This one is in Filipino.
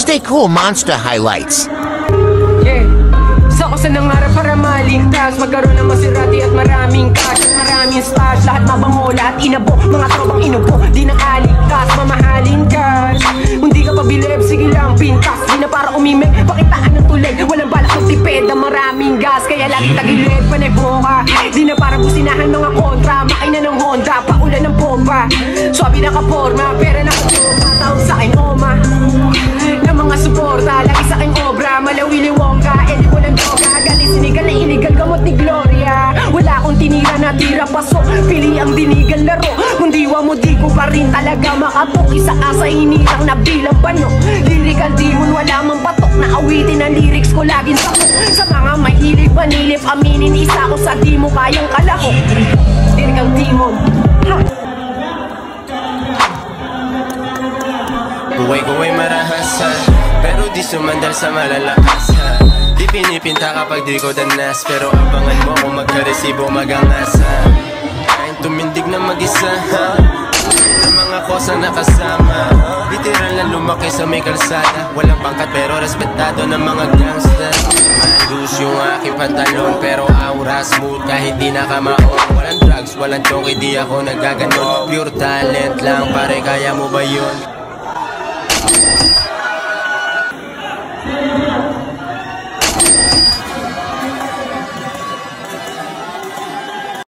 Stay cool, Monster highlights. Yeah. Sa ko sa nangarap para maligtas, magkaroon ng Maserati at maraming cash, maraming stash, lahat mabango, lahat inabo, mga tropang inubo, di na aligtas, mamahalin ka. Kung di ka pabilib, sige lang pintas, di na para umimik, pakitaan ng tulay, walang balak ng tipid na maraming gas, kaya lagi tagilid, panay boka, di na para businahan mga kontra, makina ng Honda, paulan ng bomba, swabe na kaporma, pera na kaporma, tawag sa akin oma, na mga suporta, lagi sa aking obra, malawili wongka, edi walang droga, galing sinigal na iligal, gamot ni Gloria, wala akong tinira na tira paso, pili ang dinigal laro, kung diwa mo di ko pa rin talaga makatok, isa asa hinirang na bilang bano, lyrical demon, wala mang patok, na awitin ang lyrics ko laging sakot, sa mga mahilig panilip, aminin isa ko sa di mo kayang kalahok, lyrical demon, ha? Buhay-buhay marahasan, pero di sumandal sa malalakas. Di pinipinta kapag di ko danas, pero abangan mo kung magkaresibo magangasa. Kain tumindig na mag-isa, ang mga kosa nakasama. Literal na lumaki sa may kalsada, walang pangkat pero respetado ng mga gangster. Malus yung aking pantalon, pero aura smooth kahit di nakamaon. Walang drugs, walang choke, di ako nagaganon. Pure talent lang, pare kaya mo ba yun?